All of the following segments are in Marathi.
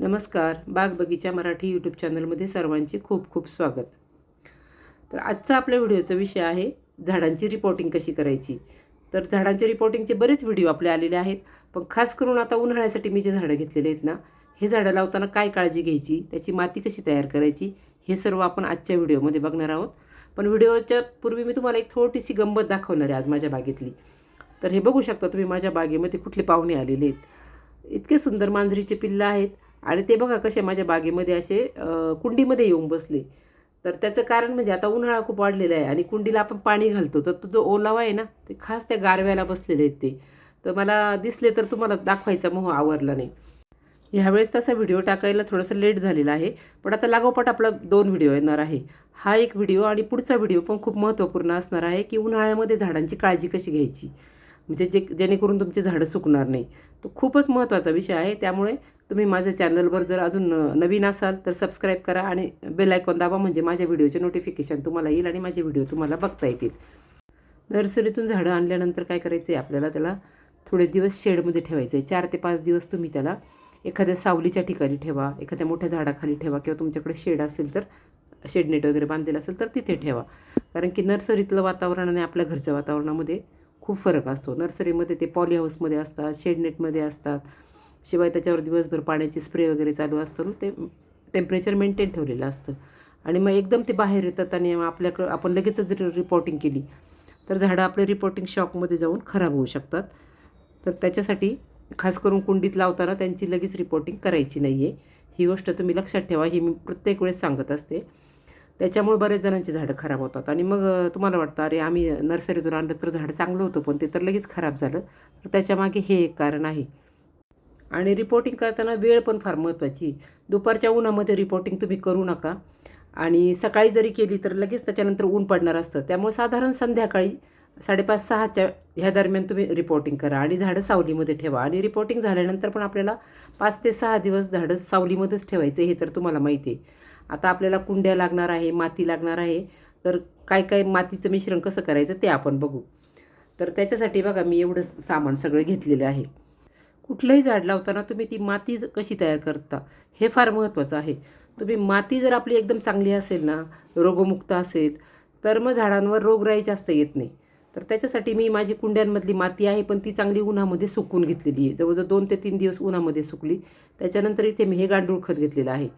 नमस्कार. बाग बगीचा मराठी यूट्यूब चॅनलमध्ये सर्वांचे खूप खूप स्वागत. तर आजचा आपल्या व्हिडिओचा विषय आहे झाडांची रिपोर्टिंग कशी करायची. तर झाडांच्या रिपोर्टिंगचे बरेच व्हिडिओ आपले आलेले आहेत, पण खास करून आता उन्हाळ्यासाठी मी जे झाडं घेतलेले आहेत ना, हे झाडं लावताना काय काळजी घ्यायची, त्याची माती कशी तयार करायची, हे सर्व आपण आजच्या व्हिडिओमध्ये बघणार आहोत. पण व्हिडिओच्या पूर्वी मी तुम्हाला एक छोटीशी गंमत दाखवणार आहे आज माझ्या बागेतली. तर हे बघू शकता तुम्ही माझ्या बागेमध्ये कुठले पाहुणे आलेले आहेत. इतके सुंदर मांजरीचे पिल्लं आहेत आणि ते बघा कसे माझ्या बागेमध्ये असे कुंडीमध्ये येऊन बसले. तर त्याचं कारण म्हणजे आता उन्हाळा खूप वाढलेला आहे आणि कुंडीला आपण पाणी घालतो, तर तो जो ओलावा आहे ना, ते खास त्या गारव्याला बसलेले आहेत ते. तर मला दिसले तर तुम्हाला दाखवायचा मोह आवरला नाही. ह्यावेळेस तसा व्हिडिओ टाकायला थोडंसं लेट झालेला आहे, पण आता लागोपाठ आपला 2 व्हिडिओ येणार आहे. हा एक व्हिडिओ आणि पुढचा व्हिडिओ पण खूप महत्त्वपूर्ण असणार आहे, की उन्हाळ्यामध्ये झाडांची काळजी कशी घ्यायची, म्हणजे जेणेकरून तुमची झाडं सुकणार नाही. तो खूपच महत्त्वाचा विषय आहे. त्यामुळे तुम्ही माझ्या चॅनलवर जर अजून नवीन असाल तर सबस्क्राईब करा आणि बेल आयकॉन दाबा, म्हणजे माझ्या व्हिडिओचे नोटिफिकेशन तुम्हाला येईल आणि माझे व्हिडिओ तुम्हाला बघता येतील. नर्सरीतून झाडं आणल्यानंतर काय करायचं आहे आपल्याला, त्याला थोडे दिवस शेडमध्ये ठेवायचं आहे. 4 ते 5 दिवस तुम्ही त्याला एखाद्या सावलीच्या ठिकाणी ठेवा, एखाद्या मोठ्या झाडाखाली ठेवा, किंवा तुमच्याकडे शेड असेल तर शेडनेट वगैरे बांधलेलं असेल तर तिथे ठेवा. कारण की नर्सरीतलं वातावरण आणि आपल्या घरच्या वातावरणामध्ये खूप फरक असतो. नर्सरीमध्ये ते पॉली हाऊसमध्ये असतात, शेडनेटमध्ये असतात, शिवाय त्याच्यावर दिवसभर पाण्याची स्प्रे वगैरे चालू असतं, ते टेम्परेचर मेंटेन ठेवलेलं असतं. आणि मग एकदम ते बाहेर येतात आणि आपल्याकडं आपण लगेचच जर रिपोर्टिंग केली तर झाडं आपले रिपोर्टिंग शॉकमध्ये जाऊन खराब होऊ शकतात. तर त्याच्यासाठी खास करून कुंडीत लावताना त्यांची लगेच रिपोर्टिंग करायची नाही आहे. ही गोष्ट तुम्ही लक्षात ठेवा, ही मी प्रत्येक वेळेस सांगत असते. त्याच्यामुळे बरेच जणांची झाडं खराब होतात आणि मग तुम्हाला वाटतं अरे आम्ही नर्सरीतून आणलं तर झाडं चांगलं होतं, पण ते तर लगेच खराब झालं. तर त्याच्यामागे हे एक कारण आहे. आणि रिपोर्टिंग करताना वेळ पण फार महत्त्वाची. दुपारच्या उन्हामध्ये रिपोर्टिंग तुम्ही करू नका आणि सकाळी जरी केली तर लगेच त्याच्यानंतर ऊन पडणार असतं. त्यामुळे साधारण संध्याकाळी 5:30-6च्या ह्या दरम्यान तुम्ही रिपोर्टिंग करा आणि झाडं सावलीमध्ये ठेवा. आणि रिपोर्टिंग झाल्यानंतर पण आपल्याला 5 ते 6 दिवस झाडं सावलीमध्येच ठेवायचं, हे तर तुम्हाला माहिती आहे. आता आपल्याला कुंड्या लागणार आहे, माती लागणार आहे, तर काय काय मातीचं मिश्रण कसं करायचं ते आपण बघू. तर त्याच्यासाठी बघा मी एवढं सामान सगळं घेतलेलं आहे. कुठलंही झाड लावताना तुम्ही ती माती कशी तयार करता हे फार महत्त्वाचं आहे. तुम्ही माती जर आपली एकदम चांगली असेल ना, रोगमुक्त असेल, तर मग झाडांवर रोगराई जास्त येत नाही. तर त्याच्यासाठी मी माझी कुंड्यांमधली माती आहे, पण ती चांगली उन्हामध्ये सुकवून घेतलेली आहे. जवळजवळ 2 ते 3 दिवस उन्हामध्ये सुकली. त्याच्यानंतर इथे मी हे गांडूळ खत घेतलेलं आहे.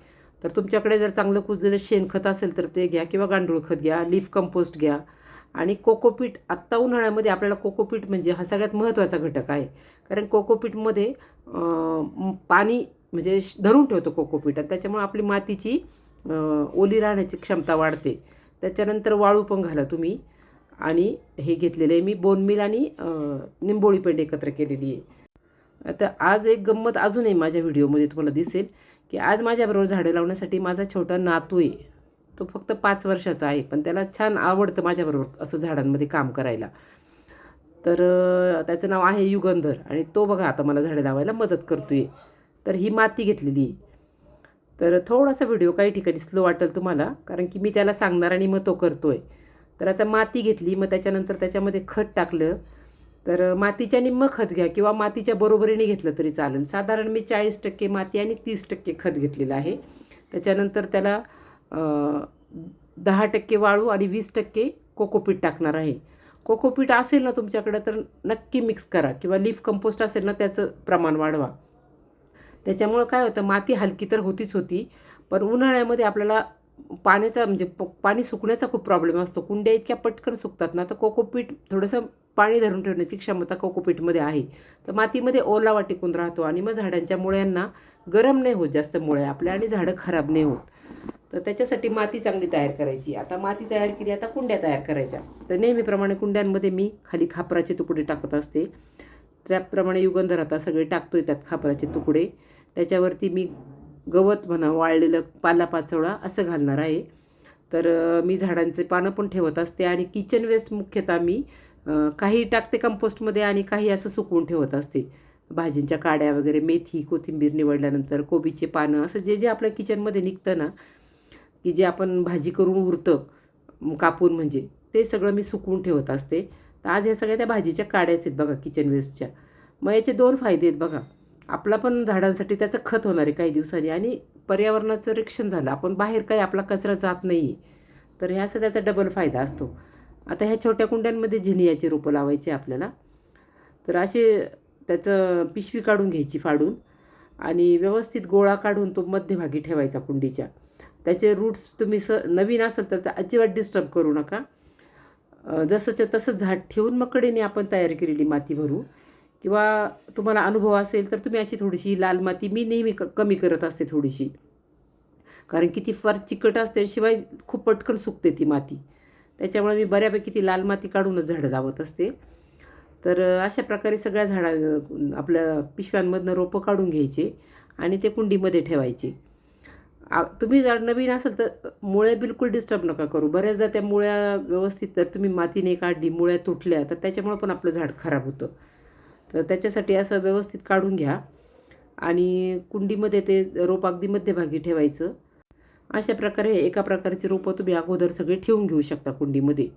तर तुमच्याकडे जर चांगलं कुजलेलं शेणखत असेल तर ते घ्या, किंवा गांडूळ खत घ्या, लीफ कंपोस्ट घ्या. आणि कोकोपीट, आत्ता उन्हाळ्यामध्ये आपल्याला कोकोपीट म्हणजे हा सगळ्यात महत्त्वाचा घटक आहे. कारण कोकोपीटमध्ये पाणी म्हणजे धरून ठेवतो कोकोपीट, आणि त्याच्यामुळे आपली मातीची ओली राहण्याची क्षमता वाढते. त्याच्यानंतर वाळू पण घाला तुम्ही. आणि हे घेतलेलं आहे मी बोन मील आणि निंबोळी पेंड एकत्र केलेली आहे. आता आज एक गंमत अजूनही माझ्या व्हिडिओमध्ये तुम्हाला दिसेल, की आज माझ्याबरोबर झाडं लावण्यासाठी माझा छोटा नातू आहे. तो फक्त 5 वर्षाचा आहे, पण त्याला छान आवडतं माझ्याबरोबर असं झाडांमध्ये काम करायला. तर त्याचं नाव आहे युगंधर आणि तो बघा आता मला झाडे लावायला मदत करतो आहे. तर ही माती घेतलेली आहे. तर थोडासा व्हिडिओ काही ठिकाणी स्लो वाटेल तुम्हाला, कारण की मी त्याला सांगणार आणि मग तो करतो आहे. तर आता माती घेतली, मग त्याच्यानंतर त्याच्यामध्ये खत टाकलं. तर मातीच्या निम्मं खत घ्या, किंवा मातीच्या बरोबरीने घेतलं तरी चालेल. साधारण मी 40% माती आणि 30% खत घेतलेलं आहे. त्याच्यानंतर त्याला 10% वाळू आणि 20% कोकोपीट टाकणार आहे. कोकोपीट असेल ना तुमच्याकडं तर नक्की मिक्स करा, किंवा लीफ कंपोस्ट असेल ना त्याचं प्रमाण वाढवा. त्याच्यामुळं काय होतं, माती हलकी तर होतीच होती, पण उन्हाळ्यामध्ये आपल्याला पाण्याचा म्हणजे पाणी सुकण्याचा खूप प्रॉब्लेम असतो. कुंड्या इतक्या पटकन सुकतात ना, तर कोकोपीट थोडंसं पाणी धरून ठेवण्याची क्षमता कोकोपीटमध्ये आहे. तर मातीमध्ये ओलावा टिकून राहतो आणि मग झाडांच्या मुळ्यांना गरम नाही होत जास्त मुळे आपल्या, आणि झाडं खराब नाही होत. तर त्याच्यासाठी माती चांगली तयार करायची. आता माती तयार केली, आता कुंड्या तयार करायच्या. तर नेहमीप्रमाणे कुंड्यांमध्ये मी खाली खापराचे तुकडे टाकत असते. त्याप्रमाणे युगंधर आता सगळे टाकतोय त्यात खापराचे तुकडे. त्याच्यावरती मी गवत म्हणा, वाळलेलं पालापाचोळा असं घालणार आहे. तर मी झाडांचे पानं पण ठेवत असते आणि किचन वेस्ट मुख्यतः मी काही टाकते कंपोस्टमध्ये आणि काही असं सुकवून ठेवत असते. भाजींच्या काड्या वगैरे, मेथी, कोथिंबीर निवडल्यानंतर कोबीचे पानं, असं जे जे आपल्या किचनमध्ये निघतं ना, की जे आपण भाजी करून उरतं कापून, म्हणजे ते सगळं मी सुकवून ठेवत असते. तर आज ह्या सगळ्या त्या भाजीच्या काड्याच आहेत बघा किचन वेस्टच्या. मग याचे 2 फायदे आहेत बघा. आपला पण झाडांसाठी त्याचं खत होणार आहे काही दिवसांनी आणि पर्यावरणाचं रक्षण झालं. आपण बाहेर काही आपला कचरा जात नाही आहे, तर ह्या असं त्याचा डबल फायदा असतो. आता ह्या छोट्या कुंड्यांमध्ये झिनियाची रोपं लावायची आपल्याला. तर असे त्याचं पिशवी काढून घ्यायची फाडून आणि व्यवस्थित गोळा काढून तो मध्यभागी ठेवायचा कुंडीच्या. त्याचे रूट्स तुम्ही नवीन असेल तर अजिबात डिस्टर्ब करू नका. जसंच्या तसं झाड ठेवून मग कडेने आपण तयार केलेली माती भरू, किंवा तुम्हाला अनुभव असेल तर तुम्ही अशी थोडीशी लाल माती, मी नेहमी कमी करत असते थोडीशी, कारण की ती फार चिकट असते, शिवाय खूप पटकन सुकते ती माती. त्याच्यामुळे मी बऱ्यापैकी ती लाल माती काढूनच झाडं लावत असते. तर अशा प्रकारे सगळ्या आपल्या पिशव्यांमधनं रोपं काढून घ्यायचे आणि ते कुंडीमध्ये ठेवायचे. तुम्ही झाड नवीन असेल तर मुळ्या बिलकुल डिस्टर्ब नका करू. बऱ्याचदा त्या मुळ्या व्यवस्थित जर तुम्ही मातीने काढली, मुळ्या तुटल्या, तर त्याच्यामुळे पण आपलं झाड खराब होतं. तर त्याच्यासाठी असं व्यवस्थित काढून घ्या आणि कुंडीमध्ये ते रोप अगदी मध्यभागी ठेवायचं. अशा प्रकारे एका प्रकारची रोपं तुम्ही अगोदर सगळे ठेवून घेऊ शकता कुंडीमध्ये.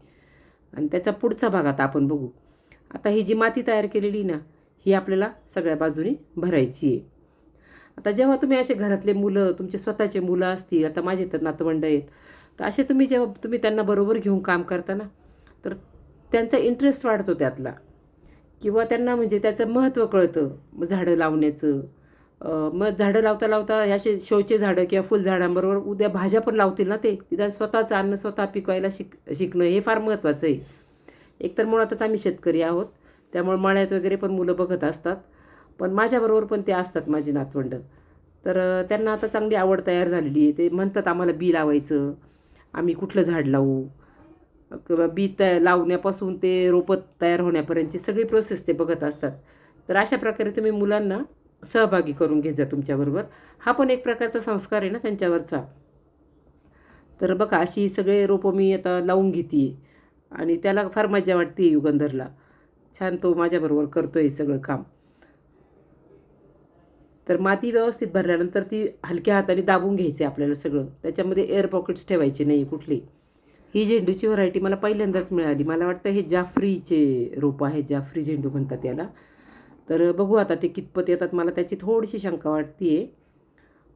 आणि त्याचा पुढचा भाग आता आपण बघू. आता ही जी माती तयार केलेली ना, ही आपल्याला सगळ्या बाजूनी भरायची आहे. आता जेव्हा तुम्ही असे घरातले मुलं, तुमचे स्वतःचे मुलं असतील, आता माझे तर नातवंड आहेत, तर असे जेव्हा तुम्ही त्यांना बरोबर घेऊन काम करता ना, तर त्यांचा इंटरेस्ट वाढतो त्यातला, किंवा त्यांना म्हणजे त्याचं महत्त्व कळतं मग झाडं लावण्याचं. मग झाडं लावता लावता असे शोचे झाडं किंवा फुलझाडांबरोबर उद्या भाज्या पण लावतील ना ते. तिथं स्वतःचं अन्न स्वतः पिकवायला शिकणं हे फार महत्त्वाचं आहे. एकतर मुळातच आम्ही शेतकरी आहोत, त्यामुळे मळ्यात वगैरे पण मुलं बघत असतात, पण माझ्याबरोबर पण ते असतात माझी नातवंड. तर त्यांना आता चांगली आवड तयार झालेली आहे. ते म्हणतात आम्हाला बी लावायचं, आम्ही कुठलं झाड लावू, किंवा बी लावण्यापासून ते रोपं तयार होण्यापर्यंतची सगळी प्रोसेस ते बघत असतात. तर अशा प्रकारे तुम्ही मुलांना सहभागी करून घ्या जा तुमच्याबरोबर. हा पण एक प्रकारचा संस्कार आहे ना त्यांच्यावरचा. तर बघा अशी सगळे रोपं मी आता लावून घेते आणि त्याला फार मजा वाटते. युगंधरला छान तो माझ्याबरोबर करतो आहे सगळं काम. तर माती व्यवस्थित भरल्यानंतर ती हलक्या हाताने दाबून घ्यायची आपल्याला सगळं. त्याच्यामध्ये एअर पॉकेट्स ठेवायचे नाही कुठली. ही झेंडूची व्हरायटी मला पहिल्यांदाच मिळाली. मला वाटतं हे जाफरीचे रोपं आहे, जाफरी झेंडू म्हणतात याला. तर बघू आता ते कितपत येतात, मला त्याची थोडीशी शंका वाटते आहे.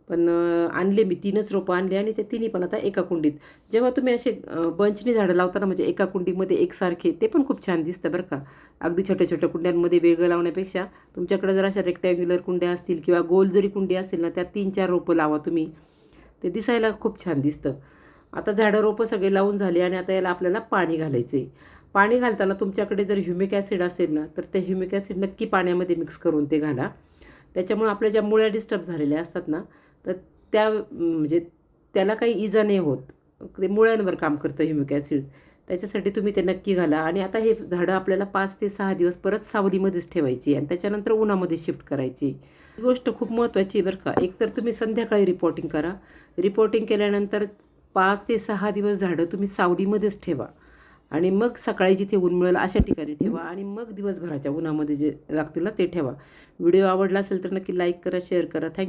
पण आणले मी 3च रोपं आणले आणि ते तिन्ही पण आता एका कुंडीत. जेव्हा तुम्ही असे बंचनी झाडं लावताना म्हणजे एका कुंडीमध्ये एकसारखे, ते पण खूप छान दिसतं बरं का. अगदी छोट्या छोट्या कुंड्यांमध्ये वेगळं लावण्यापेक्षा तुमच्याकडे जर अशा रेक्टँग्युलर कुंड्या असतील किंवा गोल जरी कुंडी असेल ना, त्यात 3-4 रोपं लावा तुम्ही, ते दिसायला खूप छान दिसतं. आता झाडं रोपं सगळे लावून झाले आणि आता याला आपल्याला पाणी घालायचं आहे. पाणी घालताना तुमच्याकडे जर ह्युमिक ॲसिड असेल ना, तर ते ह्युमिक ॲसिड नक्की पाण्यामध्ये मिक्स करून ते घाला. त्याच्यामुळे आपल्या ज्या मुळ्या डिस्टर्ब झालेल्या असतात ना, तर त्या म्हणजे त्याला काही इजा नाही होत. ते मुळ्यांवर काम करतं ह्युमिक ॲसिड. त्याच्यासाठी तुम्ही ते नक्की घाला. आणि आता हे झाडं आपल्याला 5 ते 6 दिवस परत सावलीमध्येच ठेवायची आणि त्याच्यानंतर उन्हामध्ये शिफ्ट करायची. ही गोष्ट खूप महत्त्वाची आहे बरं का. एकतर तुम्ही संध्याकाळी रिपोर्टिंग करा. रिपोर्टिंग केल्यानंतर 5 ते 6 दिवस झाडं तुम्ही सावलीमध्येच ठेवा आणि मग सकाळी जिथे ऊन मिळेल अशा ठिकाणी ठेवा आणि मग दिवसभराच्या उन्हामध्ये जे लागतील ना ते ठेवा. व्हिडिओ आवडला असेल तर नक्की लाईक करा, शेअर करा. थँक्यू.